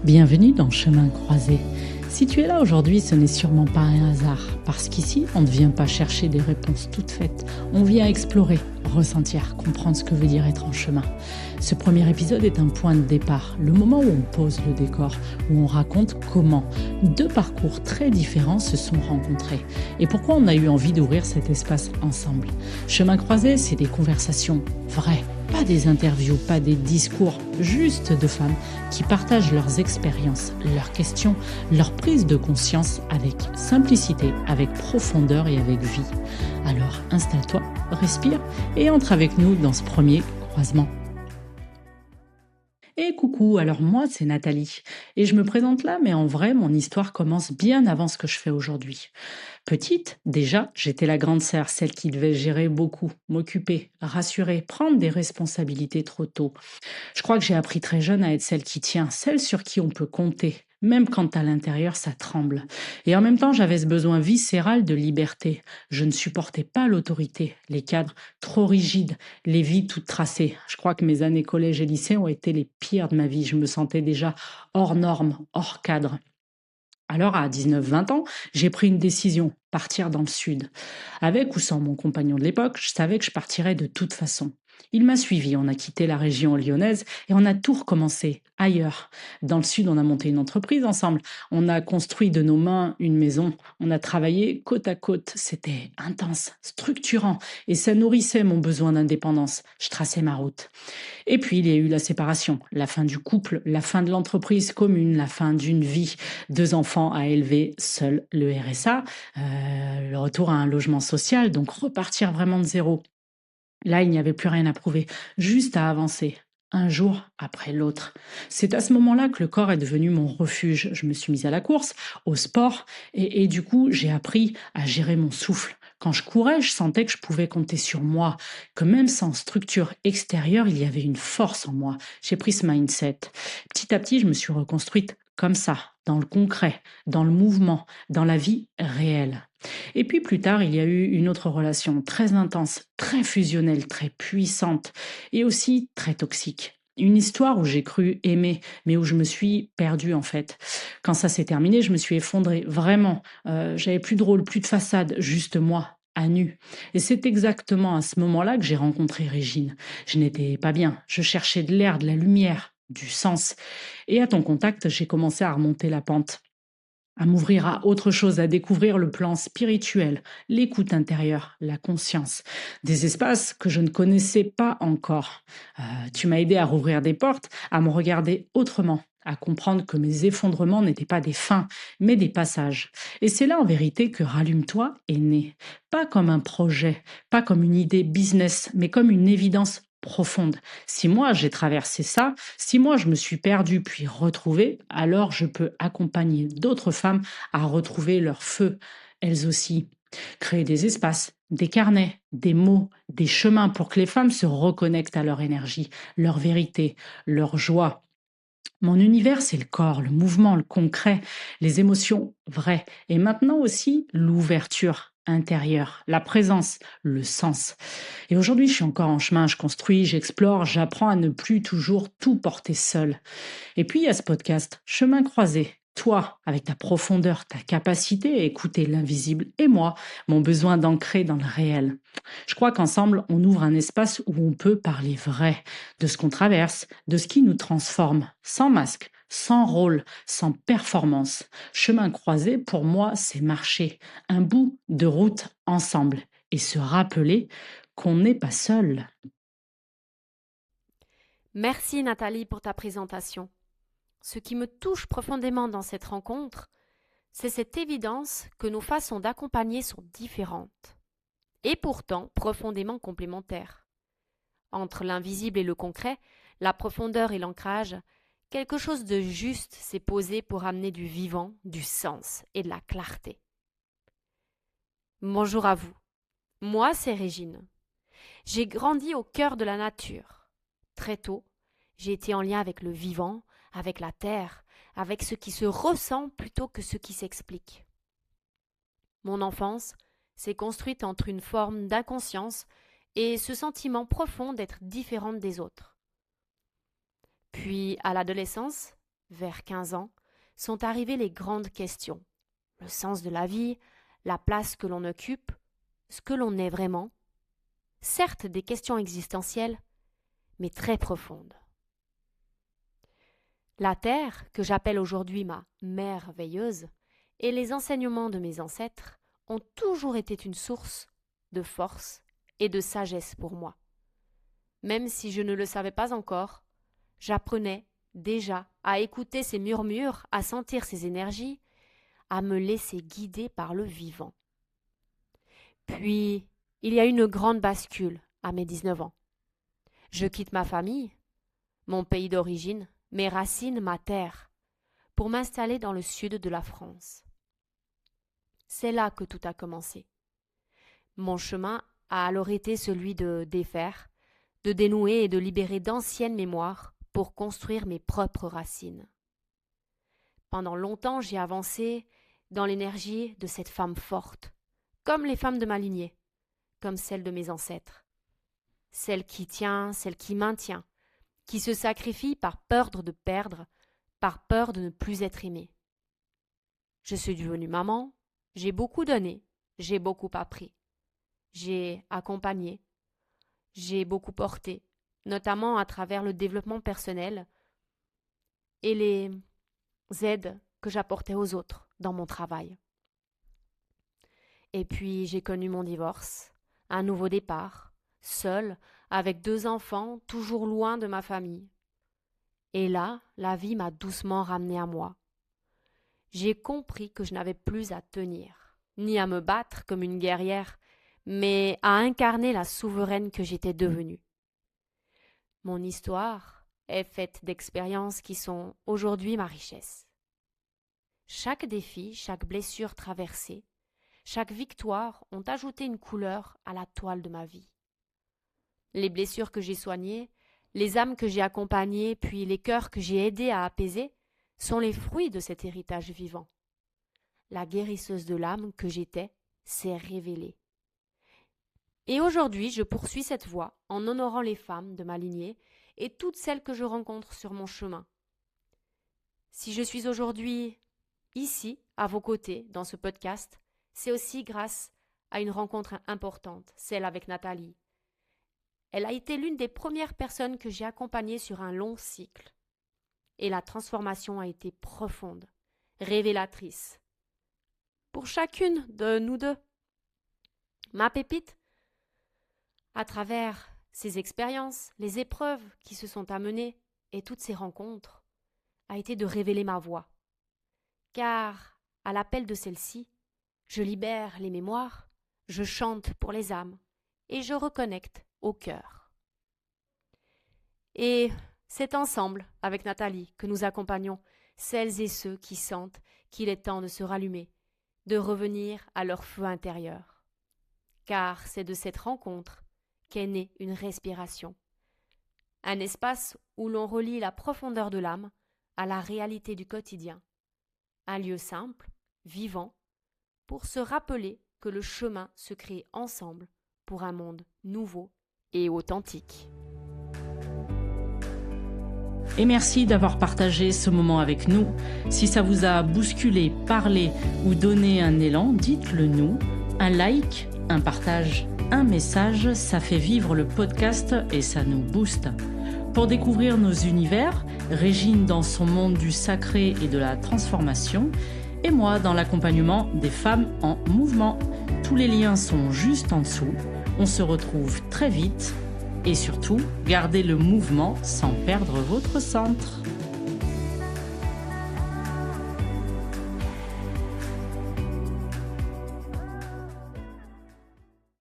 Bienvenue dans Chemin Croisé. Si tu es là aujourd'hui, ce n'est sûrement pas un hasard, parce qu'ici, on ne vient pas chercher des réponses toutes faites, on vient explorer, ressentir, comprendre ce que veut dire être en chemin. Ce premier épisode est un point de départ, le moment où on pose le décor, où on raconte comment deux parcours très différents se sont rencontrés et pourquoi on a eu envie d'ouvrir cet espace ensemble. Chemin Croisé, c'est des conversations vraies. Pas des interviews, pas des discours, juste de femmes qui partagent leurs expériences, leurs questions, leur prise de conscience avec simplicité, avec profondeur et avec vie. Alors installe-toi, respire et entre avec nous dans ce premier croisement. Et coucou, alors moi c'est Nathalie et je me présente là, mais en vrai mon histoire commence bien avant ce que je fais aujourd'hui. Petite, déjà, j'étais la grande sœur, celle qui devait gérer beaucoup, m'occuper, rassurer, prendre des responsabilités trop tôt. Je crois que j'ai appris très jeune à être celle qui tient, celle sur qui on peut compter, même quand à l'intérieur ça tremble. Et en même temps, j'avais ce besoin viscéral de liberté. Je ne supportais pas l'autorité, les cadres trop rigides, les vies toutes tracées. Je crois que mes années collège et lycée ont été les pires de ma vie. Je me sentais déjà hors norme, hors cadre. Alors, à 19-20 ans, j'ai pris une décision, partir dans le sud. Avec ou sans mon compagnon de l'époque, je savais que je partirais de toute façon. Il m'a suivi, on a quitté la région lyonnaise et on a tout recommencé ailleurs. Dans le sud, on a monté une entreprise ensemble, on a construit de nos mains une maison, on a travaillé côte à côte. C'était intense, structurant et ça nourrissait mon besoin d'indépendance. Je traçais ma route. Et puis, il y a eu la séparation, la fin du couple, la fin de l'entreprise commune, la fin d'une vie, deux enfants à élever, seul le RSA, le retour à un logement social, donc repartir vraiment de zéro. Là, il n'y avait plus rien à prouver, juste à avancer, un jour après l'autre. C'est à ce moment-là que le corps est devenu mon refuge. Je me suis mise à la course, au sport, et du coup, j'ai appris à gérer mon souffle. Quand je courais, je sentais que je pouvais compter sur moi, que même sans structure extérieure, il y avait une force en moi. J'ai pris ce mindset. Petit à petit, je me suis reconstruite comme ça, dans le concret, dans le mouvement, dans la vie réelle. Et puis plus tard, il y a eu une autre relation très intense, très fusionnelle, très puissante et aussi très toxique. Une histoire où j'ai cru aimer, mais où je me suis perdue en fait. Quand ça s'est terminé, je me suis effondrée, vraiment. J'avais plus de rôle, plus de façade, juste moi, à nu. Et c'est exactement à ce moment-là que j'ai rencontré Régine. Je n'étais pas bien, je cherchais de l'air, de la lumière, du sens. Et à ton contact, j'ai commencé à remonter la pente, à m'ouvrir à autre chose, à découvrir le plan spirituel, l'écoute intérieure, la conscience, des espaces que je ne connaissais pas encore. Tu m'as aidé à rouvrir des portes, à me regarder autrement, à comprendre que mes effondrements n'étaient pas des fins, mais des passages. Et c'est là en vérité que Rallume-toi est né. Pas comme un projet, pas comme une idée business, mais comme une évidence profonde. Si moi j'ai traversé ça, si moi je me suis perdue puis retrouvée, alors je peux accompagner d'autres femmes à retrouver leur feu, elles aussi. Créer des espaces, des carnets, des mots, des chemins pour que les femmes se reconnectent à leur énergie, leur vérité, leur joie. Mon univers, c'est le corps, le mouvement, le concret, les émotions vraies. Et maintenant aussi, l'ouverture intérieure, la présence, le sens. Et aujourd'hui, je suis encore en chemin, je construis, j'explore, j'apprends à ne plus toujours tout porter seul. Et puis, il y a ce podcast, Chemin croisé. Toi, avec ta profondeur, ta capacité à écouter l'invisible, et moi, mon besoin d'ancrer dans le réel. Je crois qu'ensemble, on ouvre un espace où on peut parler vrai, de ce qu'on traverse, de ce qui nous transforme, sans masque, sans rôle, sans performance. Chemin croisé, pour moi, c'est marcher, un bout de route ensemble, et se rappeler qu'on n'est pas seul. Merci Nathalie pour ta présentation. Ce qui me touche profondément dans cette rencontre, c'est cette évidence que nos façons d'accompagner sont différentes, et pourtant profondément complémentaires. Entre l'invisible et le concret, la profondeur et l'ancrage, quelque chose de juste s'est posé pour amener du vivant, du sens et de la clarté. Bonjour à vous. Moi, c'est Régine. J'ai grandi au cœur de la nature. Très tôt, j'ai été en lien avec le vivant, avec la terre, avec ce qui se ressent plutôt que ce qui s'explique. Mon enfance s'est construite entre une forme d'inconscience et ce sentiment profond d'être différente des autres. Puis, à l'adolescence, vers 15 ans, sont arrivées les grandes questions. Le sens de la vie, la place que l'on occupe, ce que l'on est vraiment. Certes, des questions existentielles, mais très profondes. La terre, que j'appelle aujourd'hui ma mère veilleuse, et les enseignements de mes ancêtres ont toujours été une source de force et de sagesse pour moi. Même si je ne le savais pas encore, j'apprenais déjà à écouter ces murmures, à sentir ces énergies, à me laisser guider par le vivant. Puis, il y a une grande bascule à mes 19 ans. Je quitte ma famille, mon pays d'origine, mes racines, ma terre, pour m'installer dans le sud de la France. C'est là que tout a commencé. Mon chemin a alors été celui de défaire, de dénouer et de libérer d'anciennes mémoires pour construire mes propres racines. Pendant longtemps, j'ai avancé dans l'énergie de cette femme forte, comme les femmes de ma lignée, comme celle de mes ancêtres. Celle qui tient, celle qui maintient, qui se sacrifie par peur de perdre, par peur de ne plus être aimée. Je suis devenue maman, j'ai beaucoup donné, j'ai beaucoup appris. J'ai accompagné, j'ai beaucoup porté, notamment à travers le développement personnel et les aides que j'apportais aux autres dans mon travail. Et puis j'ai connu mon divorce, un nouveau départ, seule, avec 2 enfants, toujours loin de ma famille. Et là, la vie m'a doucement ramenée à moi. J'ai compris que je n'avais plus à tenir, ni à me battre comme une guerrière, mais à incarner la souveraine que j'étais devenue. Mon histoire est faite d'expériences qui sont aujourd'hui ma richesse. Chaque défi, chaque blessure traversée, chaque victoire ont ajouté une couleur à la toile de ma vie. Les blessures que j'ai soignées, les âmes que j'ai accompagnées, puis les cœurs que j'ai aidés à apaiser, sont les fruits de cet héritage vivant. La guérisseuse de l'âme que j'étais s'est révélée. Et aujourd'hui, je poursuis cette voie en honorant les femmes de ma lignée et toutes celles que je rencontre sur mon chemin. Si je suis aujourd'hui ici, à vos côtés, dans ce podcast, c'est aussi grâce à une rencontre importante, celle avec Nathalie. Elle a été l'une des premières personnes que j'ai accompagnées sur un long cycle. Et la transformation a été profonde, révélatrice. Pour chacune de nous deux. Ma pépite, à travers ces expériences, les épreuves qui se sont amenées et toutes ces rencontres, a été de révéler ma voix. Car, à l'appel de celle-ci, je libère les mémoires, je chante pour les âmes et je reconnecte au cœur. Et c'est ensemble, avec Nathalie, que nous accompagnons celles et ceux qui sentent qu'il est temps de se rallumer, de revenir à leur feu intérieur. Car c'est de cette rencontre qu'est née une respiration. Un espace où l'on relie la profondeur de l'âme à la réalité du quotidien. Un lieu simple, vivant, pour se rappeler que le chemin se crée ensemble pour un monde nouveau et authentique. Et merci d'avoir partagé ce moment avec nous. Si ça vous a bousculé, parlé ou donné un élan, dites-le nous. Un like, un partage, un message, ça fait vivre le podcast et ça nous booste. Pour découvrir nos univers, Régine dans son monde du sacré et de la transformation, et moi dans l'accompagnement des femmes en mouvement. Tous les liens sont juste en dessous. On se retrouve très vite. Et surtout, gardez le mouvement sans perdre votre centre.